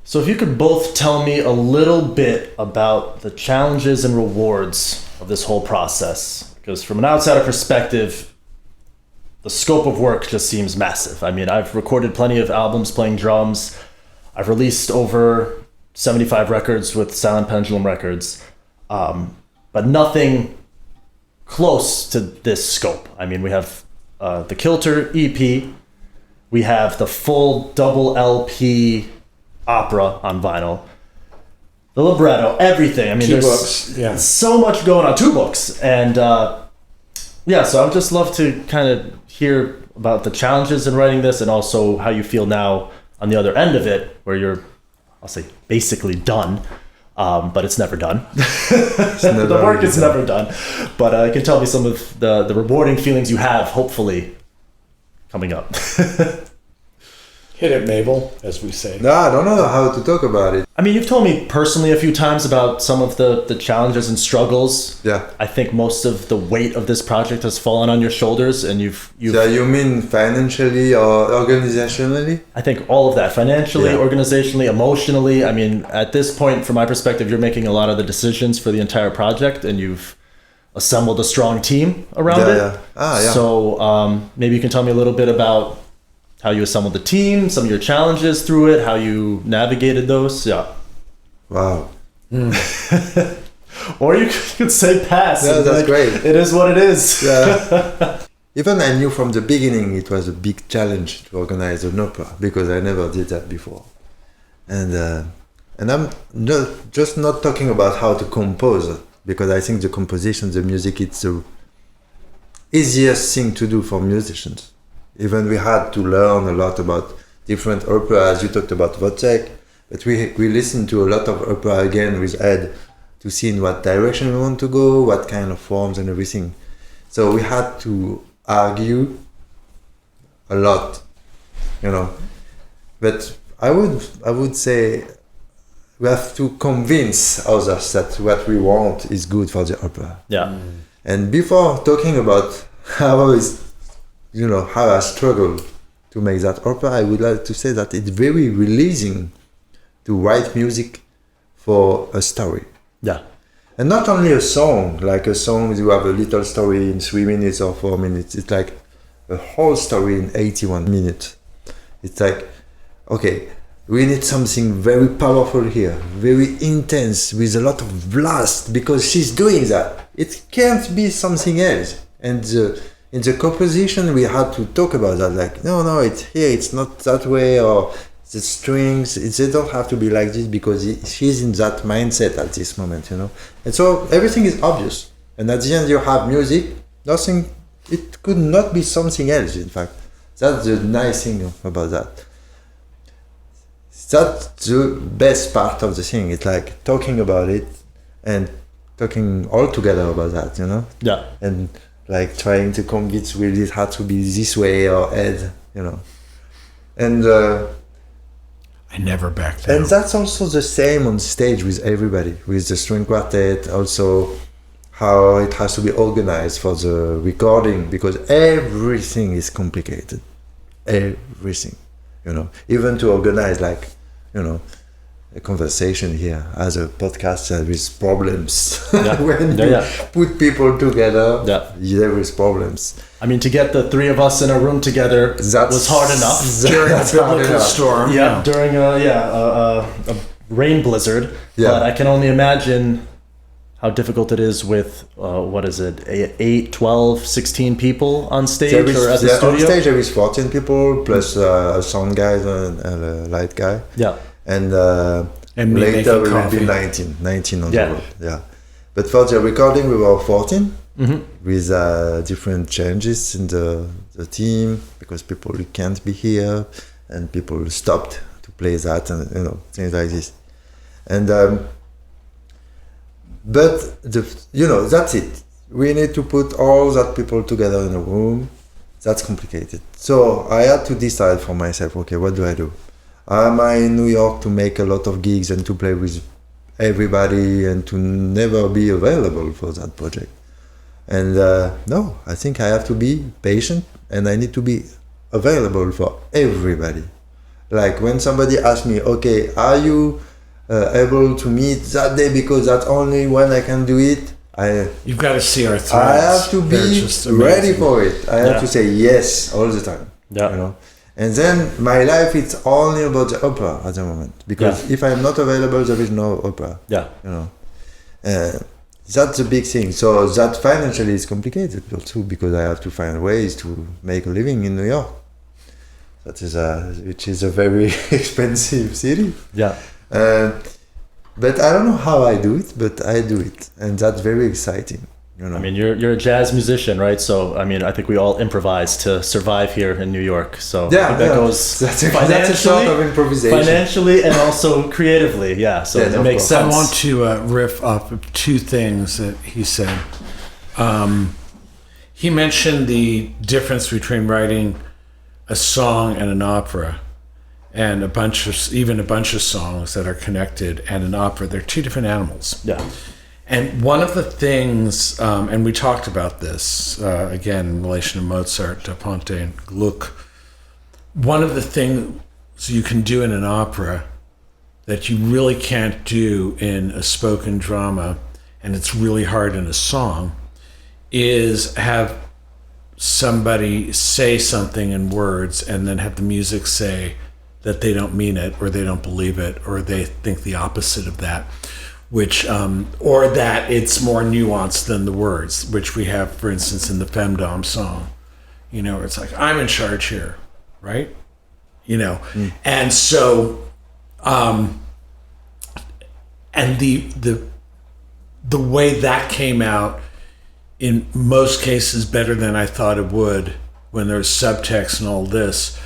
So if you could both tell me a little bit about the challenges and rewards of this whole process, because from an outsider perspective, the scope of work just seems massive. I mean, I've recorded plenty of albums playing drums. I've released over 75 records with Silent Pendulum Records, but nothing close to this scope. I mean, we have the Kilter EP, we have the full double LP opera on vinyl, the libretto, everything. I mean, there's so much going on. 2 books. And so I would just love to kind of hear about the challenges in writing this and also how you feel now on the other end of it, where you're, I'll say, basically done, but it's never done. The work is never done. But you can tell me some of the rewarding feelings you have, hopefully, coming up. Hit it, Mabel, as we say. No, I don't know how to talk about it. I mean, you've told me personally a few times about some of the challenges and struggles. Yeah. I think most of the weight of this project has fallen on your shoulders, and you've So you mean financially or organizationally? I think all of that, financially, organizationally, emotionally. I mean, at this point, from my perspective, you're making a lot of the decisions for the entire project, and you've assembled a strong team around it. Yeah. So maybe you can tell me a little bit about how you assembled the team, some of your challenges through it, how you navigated those. Yeah. Wow. Or you could say pass. Yeah, that's great. It is what it is. Yeah. Even I knew from the beginning it was a big challenge to organize an opera because I never did that before. And I'm just not talking about how to compose it, because I think the composition, the music, it's the easiest thing to do for musicians. Even we had to learn a lot about different operas. You talked about Wozzeck, but we listened to a lot of opera again with Ed to see in what direction we want to go, what kind of forms and everything. So we had to argue a lot, But I would say we have to convince others that what we want is good for the opera. Yeah. And before talking about how I struggle to make that opera, I would like to say that it's very releasing to write music for a story. Yeah. And not only a song, like a song you have a little story in 3 minutes or 4 minutes. It's like a whole story in 81 minutes. It's like, okay, we need something very powerful here, very intense, with a lot of blast, because she's doing that. It can't be something else. And in the composition, we had to talk about that, like, no, it's here, it's not that way, or the strings, they don't have to be like this because she's in that mindset at this moment, And so everything is obvious. And at the end, you have music, nothing, it could not be something else, in fact. That's the nice thing about that. That's the best part of the thing. It's like talking about it and talking all together about that, Yeah. And like trying to convince will it have to be this way or Ed, And I never back down. and that's also the same on stage with everybody, with the string quartet, also how it has to be organized for the recording, because everything is complicated. Everything, even to organize a conversation here as a podcaster with problems. When you put people together, there is problems. I mean, to get the 3 of us in a room together was hard enough. During a biblical storm. Yeah, during a rain blizzard. Yeah. But I can only imagine how difficult it is with, 8, 12, 16 people on stage or at the studio? On stage there is 14 people, plus a sound guy and a light guy. Yeah. And me later we will coffee. be 19 on the road. Yeah. But for the recording we were 14 with different changes in the team, because people can't be here and people stopped to play that and things like this. And but that's it. We need to put all that people together in a room. That's complicated. So I had to decide for myself, okay, what do I do? Am I in New York to make a lot of gigs and to play with everybody and to never be available for that project? And no, I think I have to be patient and I need to be available for everybody. Like when somebody asks me, okay, are you able to meet that day because that's only when I can do it? You've got to see our threads. I have to be ready for it. I have to say yes all the time. Yeah. You know? And then my life it's only about the opera at the moment. Because if I'm not available, there is no opera. Yeah. You know. That's a big thing. So that financially is complicated too because I have to find ways to make a living in New York. That is which is a very expensive city. Yeah. But I don't know how I do it, but I do it, and that's very exciting. You know. I mean, you're a jazz musician, right? So, I mean, I think we all improvise to survive here in New York. So that goes that's a sort of improvisation. Financially and also creatively, yeah. So it makes sense. I want to riff off of two things that he said. He mentioned the difference between writing a song and an opera, and a bunch of songs that are connected and an opera. They're two different animals. Yeah. And one of the things, and we talked about this, again, in relation to Mozart, Da Ponte, and Gluck, one of the things you can do in an opera that you really can't do in a spoken drama, and it's really hard in a song, is have somebody say something in words and then have the music say that they don't mean it, or they don't believe it, or they think the opposite of that, which or that it's more nuanced than the words, which we have, for instance, in the Femdom song, you know, it's like, I'm in charge here, right? You know, and so, and the way that came out, in most cases better than I thought it would, when there's subtext and all this,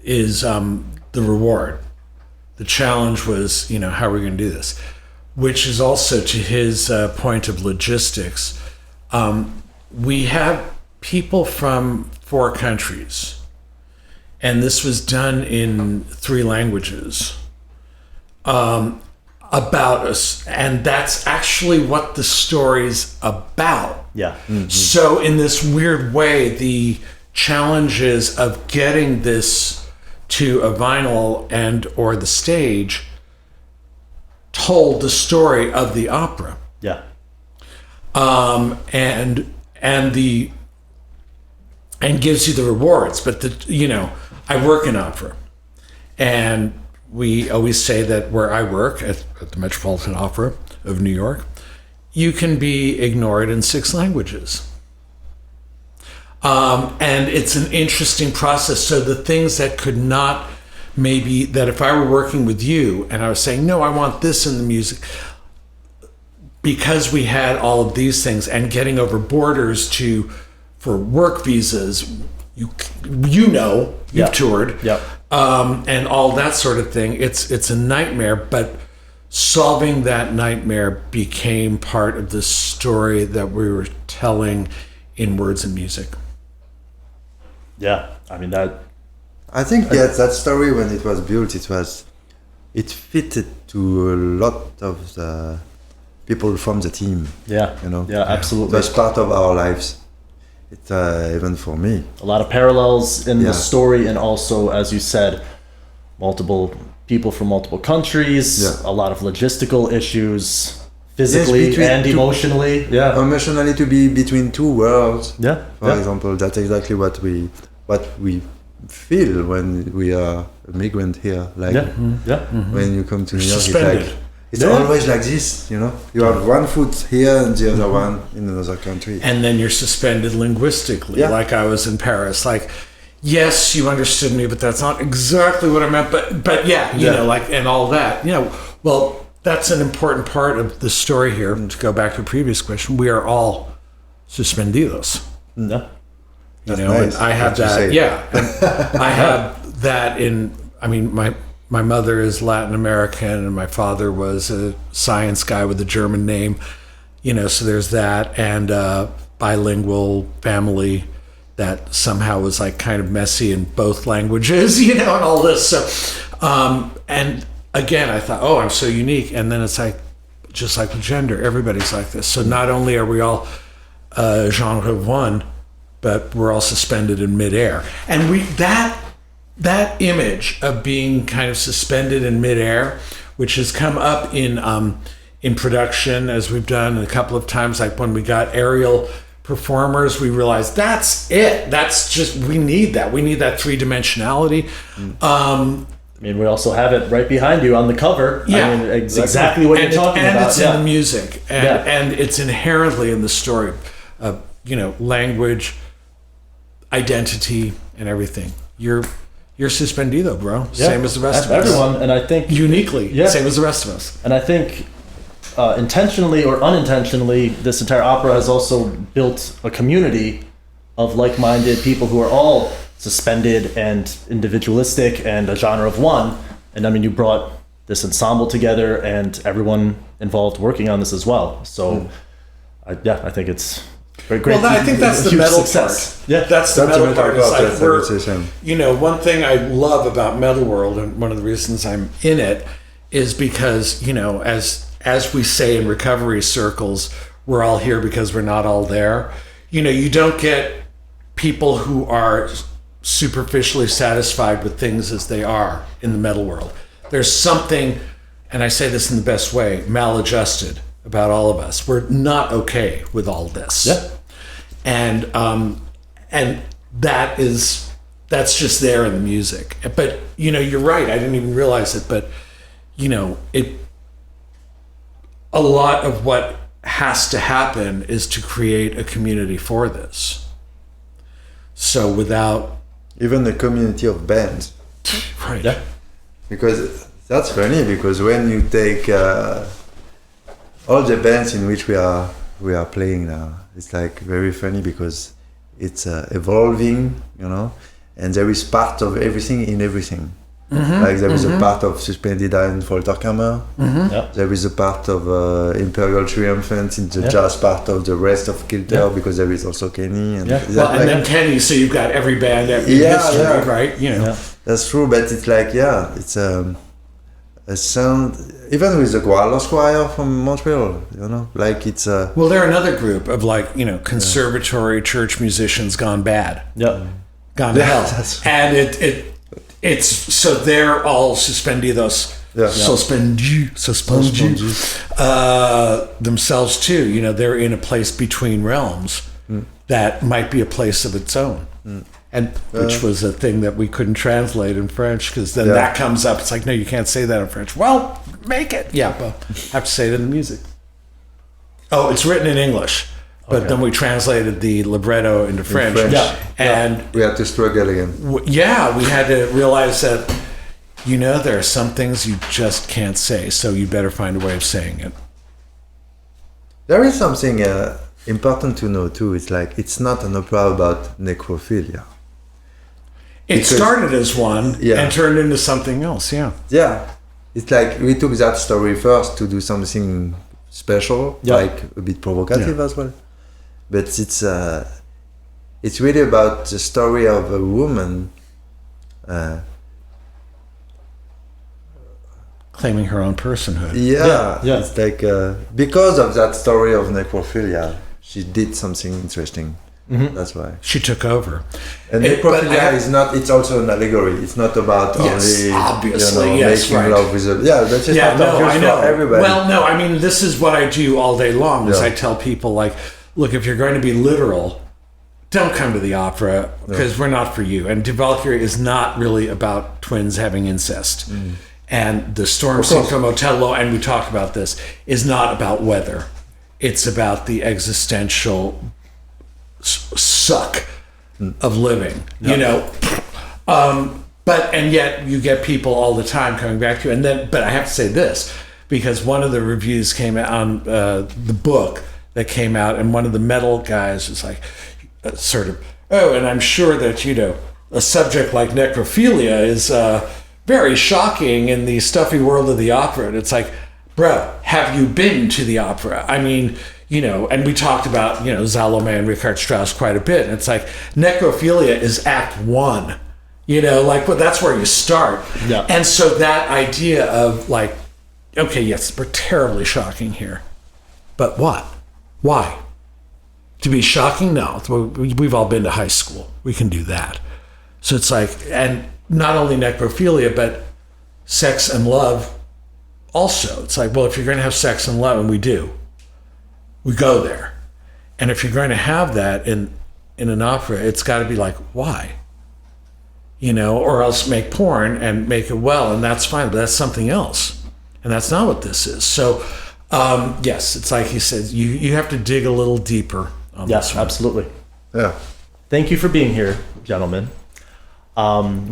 is the reward. The challenge was, you know, how are we going to do this? Which is also to his point of logistics. We have people from 4 countries, and this was done in 3 languages. About us, and that's actually what the story's about. Yeah. Mm-hmm. So in this weird way, the challenges of getting this to a vinyl and or the stage told the story of the opera. Yeah. And gives you the rewards. But I work in opera, and we always say that where I work at the Metropolitan Opera of New York, you can be ignored in 6 languages. And it's an interesting process. So the things that could not, maybe, that if I were working with you and I was saying, no, I want this in the music, because we had all of these things and getting over borders for work visas, you've toured. Yeah. And all that sort of thing. It's a nightmare, but solving that nightmare became part of the story that we were telling in words and music. Yeah, I mean that. I think that story, when it was built, it fitted to a lot of the people from the team. Yeah, you know. Yeah, absolutely. It was part of our lives. It's even for me. A lot of parallels in the story, and also, as you said, multiple people from multiple countries. Yeah. A lot of logistical issues, physically and emotionally. Emotionally, to be between 2 worlds. Yeah. For example, that's exactly what we feel when we are a migrant here. Like when you come to New York, suspended. It's always like this, you know. You have one foot here and the other one in another country. And then you're suspended linguistically, like I was in Paris. Like, yes, you understood me, but that's not exactly what I meant. But you know, like, and all that. You know, well, that's an important part of the story here. And to go back to a previous question, we are all suspendidos. No. You know, nice. And I have that. Yeah, I have that in. I mean, my mother is Latin American, and my father was a science guy with a German name, you know, so there's that, and bilingual family that somehow was like kind of messy in both languages, you know, and all this. So, and again, I thought, oh, I'm so unique. And then it's like, just like with gender, everybody's like this. So not only are we all genre one, but we're all suspended in midair. And that image of being kind of suspended in midair, which has come up in production, as we've done a couple of times, like when we got aerial performers, we realized that's it. That's just, we need that. We need that three-dimensionality. I mean, we also have it right behind you on the cover. Yeah, I mean, it's exactly what you're talking about. And it's in the music, and it's inherently in the story of, language, identity, and everything. You're Suspendido, bro. Yeah. Same as the rest of us. Everyone, and I think Uniquely, same as the rest of us. And I think intentionally or unintentionally, this entire opera has also built a community of like-minded people who are all suspended and individualistic and a genre of one. And I mean, you brought this ensemble together and everyone involved working on this as well. So I think it's great. Well, I think that's the metal part. Yeah, that's the metal part. It's like one thing I love about Metal World, and one of the reasons I'm in it, is because, as we say in recovery circles, we're all here because we're not all there. You don't get people who are superficially satisfied with things as they are in the metal world. There's something, and I say this in the best way, maladjusted about all of us. We're not okay with all this. Yeah. And that's just there in the music. But you're right. I didn't even realize it, but a lot of what has to happen is to create a community for this. So without even the community of bands, right? Yeah. Because that's funny, because when you take all the bands in which we are playing now, it's like very funny because it's evolving, and there is part of everything in everything. Mm-hmm. Like there is a part of Suspendida and Folterkammer. Mm-hmm. Yeah. There is a part of Imperial Triumphant in the jazz part of the rest of Kilter, because there is also Kenny. And and then Kenny, so you've got every band, every history, right? Yeah. That's true, but it's like, it's a sound, even with the Guarlos Choir from Montreal, like it's a... Well, they're another group of conservatory church musicians gone bad. Yeah. Gone to hell. And it's so they're all suspendidos, suspendu themselves too. They're in a place between realms that might be a place of its own, and which was a thing that we couldn't translate in French, because then that comes up. It's like, no, you can't say that in French. Well, make it. Yeah, but I have to say it in the music. Oh, it's written in English. But then we translated the libretto into French. And we had to struggle again. We had to realize that, there are some things you just can't say, so you better find a way of saying it. There is something important to know too. It's like, it's not an opera about necrophilia. It started as one and turned into something else, Yeah. It's like we took that story first to do something special, like a bit provocative as well. But it's really about the story of a woman claiming her own personhood. Yeah. It's like because of that story of necrophilia, she did something interesting. Mm-hmm. That's why she took over. And necrophilia is not. It's also an allegory. It's not about only obviously making love with a that's just not I know. For everybody. Well, no, I mean, this is what I do all day long. Is I tell people, like, look, if you're going to be literal, don't come to the opera, because we're not for you. And Die Valkyrie is not really about twins having incest. And the Storm Scene from Otello, and we talked about this, is not about weather. It's about the existential suck of living, and yet you get people all the time coming back to you. And then, but I have to say this, because one of the reviews came out on the book that came out, and one of the metal guys was like, and I'm sure that, a subject like necrophilia is very shocking in the stuffy world of the opera. And it's like, bro, have you been to the opera? I mean, and we talked about, Salome and Richard Strauss quite a bit. And it's like, necrophilia is act one, that's where you start. Yeah. And so that idea of like, okay, yes, we're terribly shocking here, but what? Why? To be shocking? No, we've all been to high school. We can do that. So it's like, and not only necrophilia, but sex and love also. It's like, well, if you're going to have sex and love, and we do, we go there. And if you're going to have that in an opera, it's got to be like, why? You know, or else make porn and make it well, and that's fine, but that's something else. And that's not what this is. So, yes, it's like he said, you have to dig a little deeper on this one. Absolutely. Yeah. Thank you for being here, gentlemen.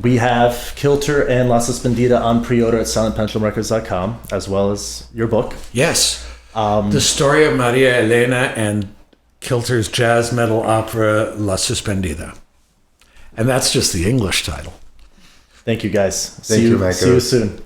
We have Kilter and La Suspendida on pre-order at silentpendulumrecords.com, as well as your book. Yes. The story of Maria Elena and Kilter's jazz metal opera La Suspendida. And that's just the English title. Thank you, guys. Thank you, Michael. See you soon.